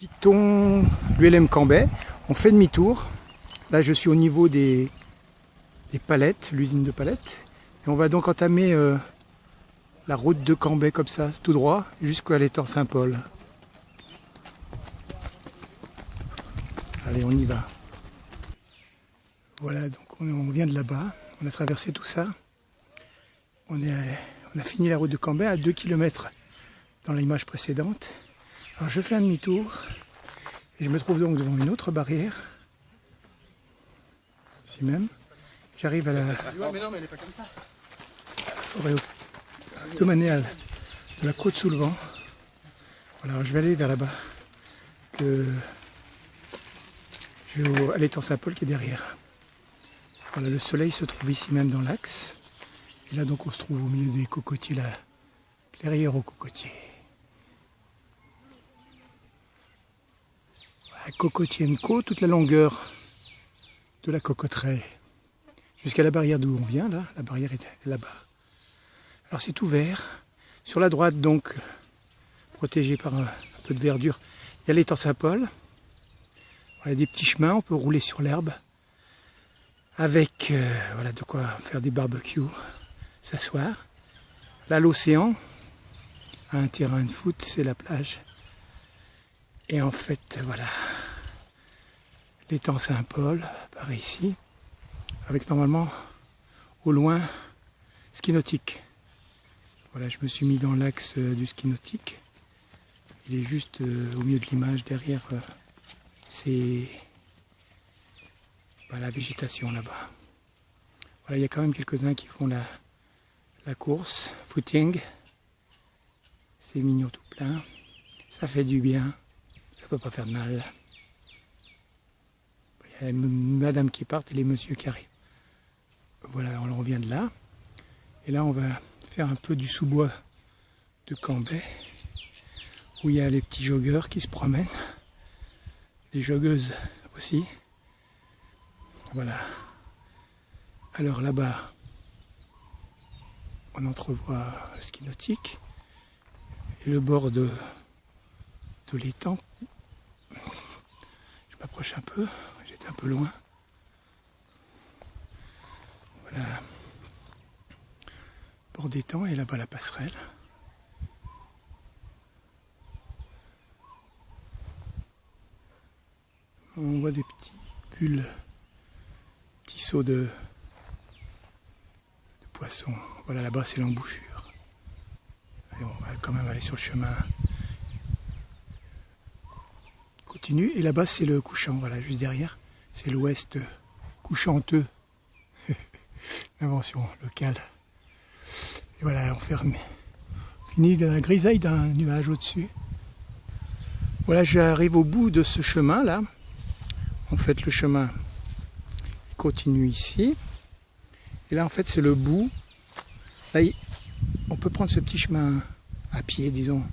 Quittons l'ULM Cambrai, on fait demi-tour. Là je suis au niveau des palettes, l'usine de palettes. Et on va donc entamer la route de Cambrai comme ça, tout droit, jusqu'à l'étang Saint-Paul. Allez, on y va. Voilà, donc on vient de là-bas, on a traversé tout ça. On a fini la route de Cambrai à 2 km dans l'image précédente. Alors je fais un demi-tour et je me trouve donc devant une autre barrière. Ici même. J'arrive à la forêt domaniale de la Côte-sous-le-Vent. Voilà, alors je vais aller vers là-bas. Je vais à l'étang Saint-Paul qui est derrière. Voilà, le soleil se trouve ici même dans l'axe. Et là donc on se trouve au milieu des cocotiers, la clairière aux cocotiers. Voilà, Cocotier & Co, toute la longueur de la cocoterie. Jusqu'à la barrière d'où on vient, là, la barrière est là-bas. Alors c'est ouvert. Sur la droite donc, protégé par un peu de verdure, il y a l'étang Saint-Paul. Voilà, des petits chemins, on peut rouler sur l'herbe. Avec voilà, de quoi faire des barbecues, s'asseoir. Là l'océan, un terrain de foot, c'est la plage. Et en fait, voilà, l'étang Saint-Paul, par ici, avec normalement, au loin, ski nautique. Voilà, je me suis mis dans l'axe du ski nautique. Il est juste au milieu de l'image, derrière, c'est la végétation là-bas. Voilà, il y a quand même quelques-uns qui font la course, footing. C'est mignon tout plein. Ça fait du bien. Ça peut pas faire de mal. Il y a les madames qui partent et les messieurs qui arrivent. Voilà, on revient de là. Et là, on va faire un peu du sous-bois de Cambrai, où il y a les petits joggeurs qui se promènent. Les joggeuses aussi. Voilà. Alors là-bas, on entrevoit le ski nautique et le bord de l'étang. Je m'approche un peu, j'étais un peu loin. Voilà. Bord d'étang et là-bas la passerelle. On voit des petits bulles. Seau de poisson. Voilà, là-bas c'est l'embouchure. Et on va quand même aller sur le chemin continu. Et là-bas c'est le couchant, voilà, juste derrière. C'est l'ouest couchanteux. Invention locale. Et voilà, on finit de la grisaille d'un nuage au-dessus. Voilà, j'arrive au bout de ce chemin là. En fait, le chemin continue ici. Et là, en fait, c'est le bout. Là, on peut prendre ce petit chemin à pied, disons.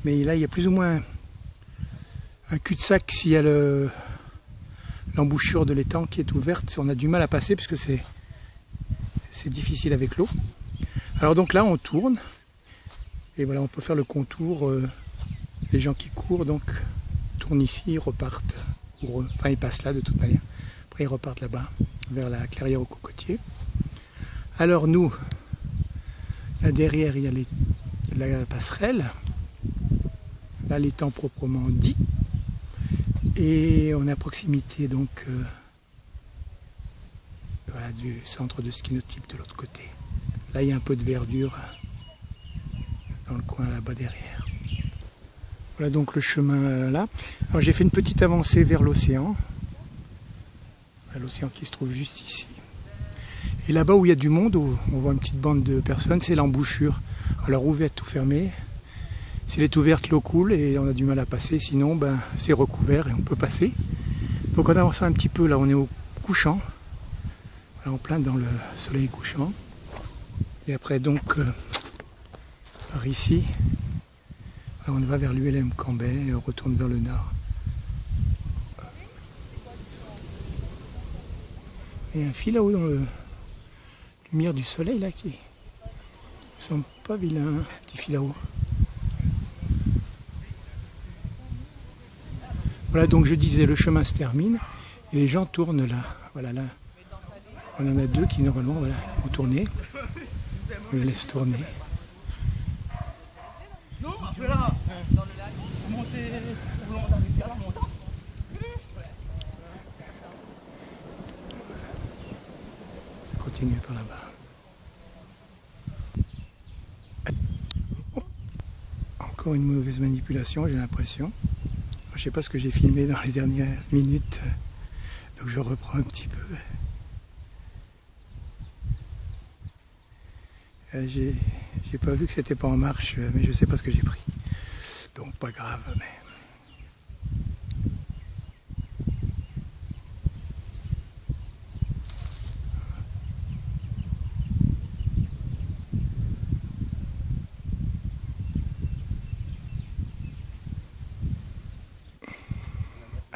Mais là, il y a plus ou moins un cul-de-sac s'il y a l'embouchure de l'étang qui est ouverte. On a du mal à passer parce que c'est difficile avec l'eau. Alors donc là, on tourne. Et voilà, on peut faire le contour. Les gens qui courent, donc, tournent ici, repartent. Enfin, ils passent là de toute manière. Après, ils repartent là-bas, vers la clairière aux cocotiers. Alors nous, là derrière, il y a la passerelle. Là, l'étang proprement dit. Et on est à proximité, donc, voilà, du centre de ski nautique de l'autre côté. Là, il y a un peu de verdure dans le coin là-bas derrière. Voilà donc le chemin là. Alors j'ai fait une petite avancée vers l'océan. L'océan qui se trouve juste ici. Et là-bas où il y a du monde, où on voit une petite bande de personnes, c'est l'embouchure. Alors ouverte ou fermée. Si elle est ouverte, l'eau coule et on a du mal à passer. Sinon, ben, c'est recouvert et on peut passer. Donc en avançant un petit peu, là on est au couchant. Voilà, en plein dans le soleil couchant. Et après donc, par ici, on va vers l'ULM Cambrai et on retourne vers le nord. Il y a un fil là-haut dans la lumière du soleil là qui me semble pas vilain, un petit fil là-haut. Voilà, donc je disais, le chemin se termine et les gens tournent là. Voilà, là. On en a deux qui normalement voilà, vont tourner. On les laisse tourner. Non, après là, dans le lac, vous montez au long de la rivière, la montagne. Ça continue par là-bas. Encore une mauvaise manipulation, j'ai l'impression. Je ne sais pas ce que j'ai filmé dans les dernières minutes, donc je reprends un petit peu. J'ai pas vu que c'était pas en marche, mais je sais pas ce que j'ai pris. Donc pas grave, mais...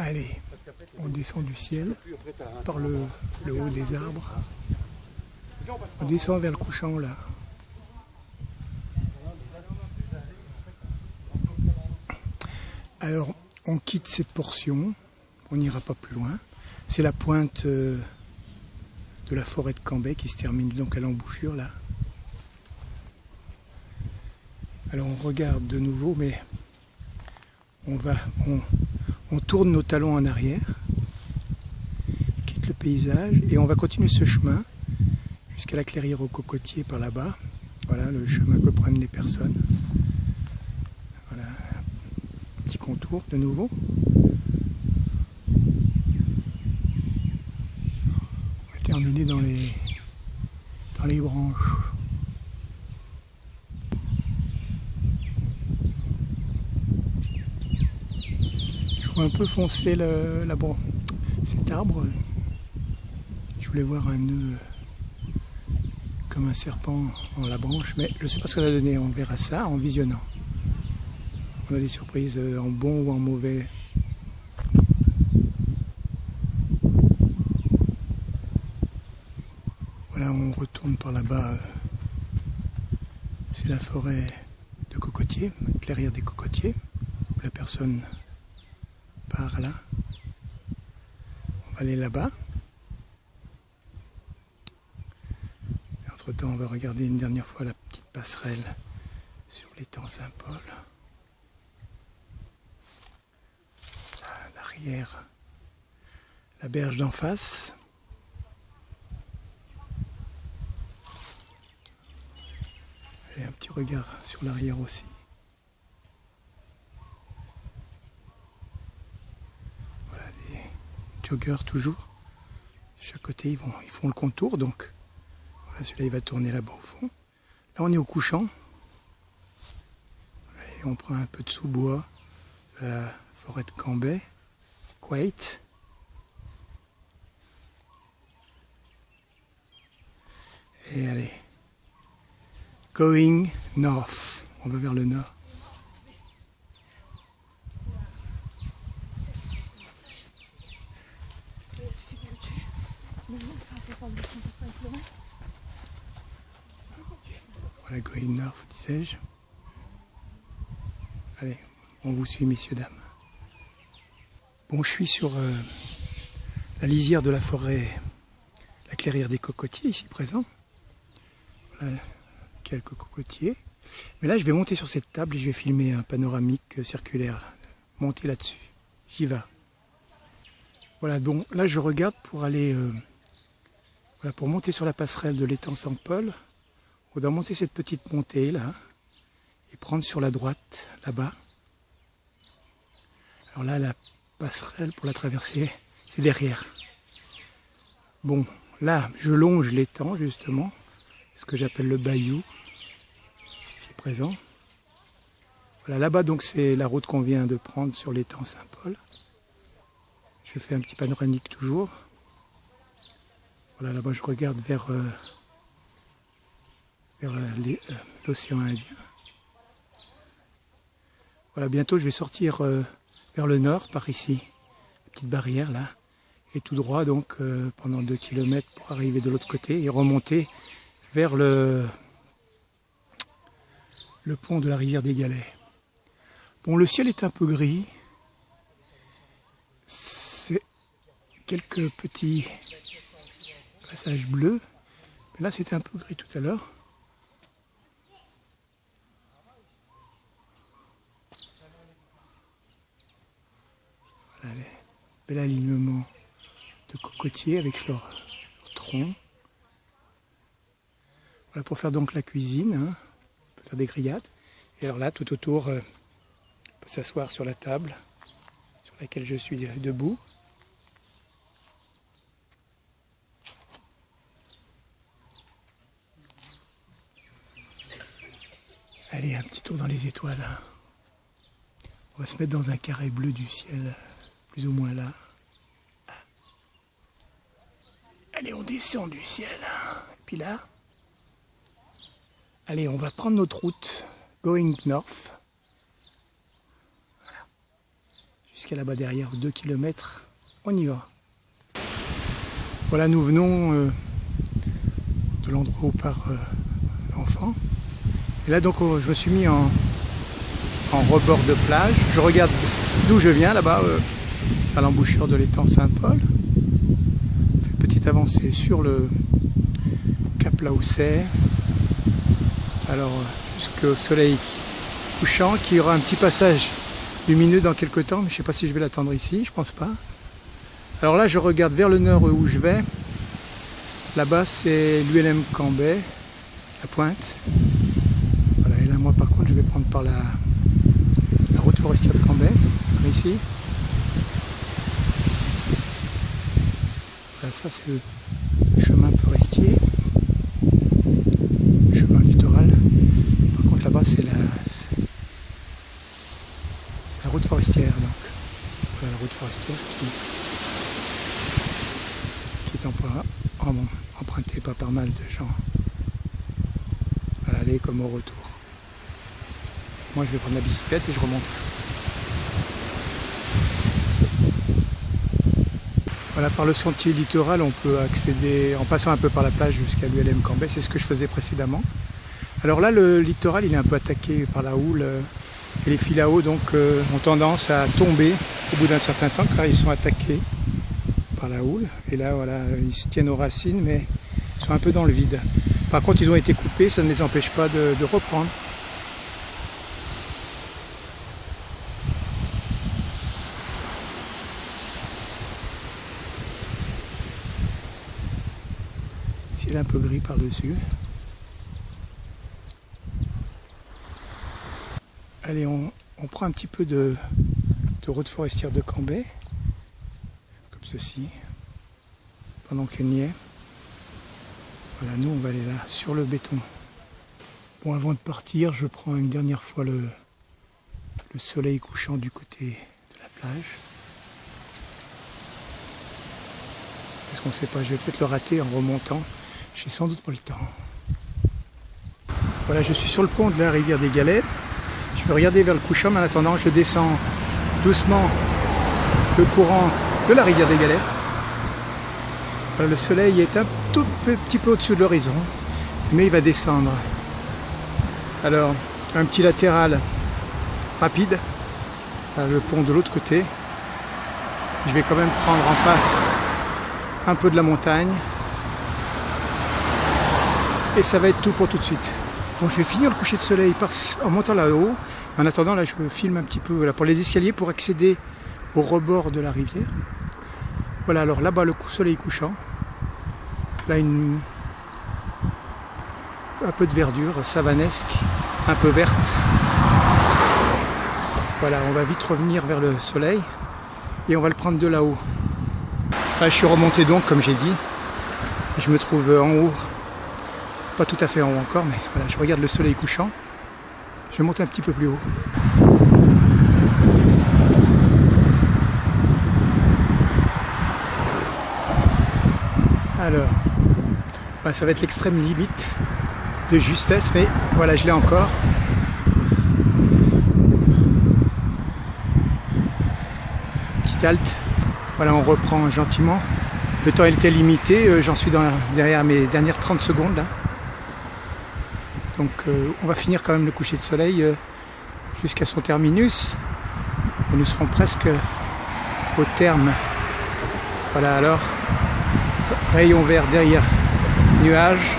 Allez, on descend du ciel par le haut des arbres. On descend vers le couchant là. Alors, on quitte cette portion, on n'ira pas plus loin. C'est la pointe de la forêt de Cambrai qui se termine donc à l'embouchure là. Alors on regarde de nouveau, mais on tourne nos talons en arrière, quitte le paysage et on va continuer ce chemin jusqu'à la clairière aux cocotiers par là-bas. Voilà le chemin que prennent les personnes. Voilà, petit contour de nouveau. On va terminer dans les branches. Je vois un peu foncer cet arbre. Je voulais voir un nœud comme un serpent dans la branche, mais je ne sais pas ce que ça va donner. On verra ça en visionnant. On a des surprises en bon ou en mauvais. Voilà, on retourne par là-bas. C'est la forêt de cocotiers, clairière des cocotiers, où la personne part là. On va aller là-bas. Entre-temps, on va regarder une dernière fois la petite passerelle sur l'étang Saint-Paul. L'arrière, la berge d'en face. Et un petit regard sur l'arrière aussi. Voilà des joggers toujours. De chaque côté, ils font le contour. Donc voilà, celui-là, il va tourner là-bas au fond. Là, on est au couchant. Et on prend un peu de sous-bois de la forêt de Cambrai. Quate. Et allez. Going north. On va vers le nord. Voilà, going north, disais-je. Allez, on vous suit, messieurs, dames. Bon, je suis sur la lisière de la forêt, la clairière des cocotiers, ici présent. Voilà, quelques cocotiers. Mais là, je vais monter sur cette table et je vais filmer un panoramique circulaire. Monter là-dessus. J'y vais. Voilà, donc là, je regarde pour aller... voilà, pour monter sur la passerelle de l'étang Saint-Paul. On doit monter cette petite montée, là. Et prendre sur la droite, là-bas. Alors là, la passerelle pour la traverser, c'est derrière. Bon, là, je longe l'étang, justement. Ce que j'appelle le bayou. C'est présent. Voilà, là-bas, donc, c'est la route qu'on vient de prendre sur l'étang Saint-Paul. Je fais un petit panoramique toujours. Voilà, là-bas, je regarde vers l'océan Indien. Voilà, bientôt, je vais sortir vers le nord, par ici. Petite barrière, là. Et tout droit, donc, pendant 2 km pour arriver de l'autre côté et remonter vers le pont de la rivière des Galets. Bon, le ciel est un peu gris. c'est quelques petits passages bleus. Mais là, c'était un peu gris tout à l'heure. Voilà les bel alignement de cocotiers avec leur tronc. Voilà pour faire donc la cuisine, hein. On peut faire des grillades. Et alors là, tout autour, on peut s'asseoir sur la table sur laquelle je suis debout. Allez, un petit tour dans les étoiles. On va se mettre dans un carré bleu du ciel, plus ou moins là. Allez, on descend du ciel. Et puis là, allez, on va prendre notre route, going north. Voilà. Jusqu'à là-bas derrière, 2 km, on y va. Voilà, nous venons de l'endroit où part l'enfant. Et là, donc, je me suis mis en rebord de plage. Je regarde d'où je viens, là-bas, à l'embouchure de l'étang Saint-Paul. On fait une petite avancée sur le Cap Laousset. Alors, jusqu'au soleil couchant, qui aura un petit passage lumineux dans quelques temps, mais je ne sais pas si je vais l'attendre ici, je pense pas. Alors là, je regarde vers le nord où je vais. Là-bas, c'est l'ULM Cambrai, la pointe. Voilà, et là, moi, par contre, je vais prendre par la route forestière de Cambrai, par ici. Voilà, ça, c'est le chemin forestier, le chemin littoral. Par contre, là-bas, c'est la route forestière. Donc, voilà la route forestière qui est empruntée par pas mal de gens à l'aller comme au retour. Moi, je vais prendre la bicyclette et je remonte. Voilà, par le sentier littoral, on peut accéder, en passant un peu par la plage jusqu'à l'ULM Cambrai. C'est ce que je faisais précédemment. Alors là, le littoral, il est un peu attaqué par la houle. Et les fils à eau donc, ont tendance à tomber au bout d'un certain temps, car ils sont attaqués par la houle. Et là, voilà, ils se tiennent aux racines, mais ils sont un peu dans le vide. Par contre, ils ont été coupés, ça ne les empêche pas de reprendre. Ciel un peu gris par-dessus. Allez, on prend un petit peu de route forestière de Cambrai, comme ceci, pendant qu'il n'y est. Voilà, nous on va aller là, sur le béton. Bon, avant de partir, je prends une dernière fois le soleil couchant du côté de la plage. Parce qu'on ne sait pas, je vais peut-être le rater en remontant. J'ai sans doute pas le temps. Voilà, je suis sur le pont de la rivière des Galets. Je vais regarder vers le couchant, mais en attendant, je descends doucement le courant de la rivière des Galets. Voilà, le soleil est un tout petit peu au-dessus de l'horizon, mais il va descendre. Alors, un petit latéral rapide, le pont de l'autre côté. Je vais quand même prendre en face un peu de la montagne. Et ça va être tout pour tout de suite. Bon, je vais finir le coucher de soleil en montant là-haut. En attendant, là, je me filme un petit peu voilà, pour les escaliers pour accéder au rebord de la rivière. Voilà, alors là-bas, le soleil couchant. Là, un peu de verdure savanesque, un peu verte. Voilà, on va vite revenir vers le soleil et on va le prendre de là-haut. Là, je suis remonté donc, comme j'ai dit. Je me trouve en haut. Pas tout à fait en haut encore, mais voilà, je regarde le soleil couchant. Je vais monter un petit peu plus haut. Alors, bah, ça va être l'extrême limite de justesse, mais voilà, je l'ai encore. Petite halte. Voilà, on reprend gentiment. Le temps était limité, j'en suis derrière mes dernières 30 secondes là. Donc on va finir quand même le coucher de soleil jusqu'à son terminus. Et nous serons presque au terme. Voilà, alors, rayon vert derrière nuage.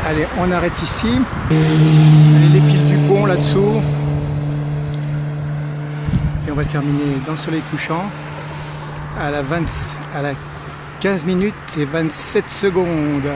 Allez, on arrête ici. Allez, les piles du pont là-dessous. Et on va terminer dans le soleil couchant à la 15 minutes et 27 secondes.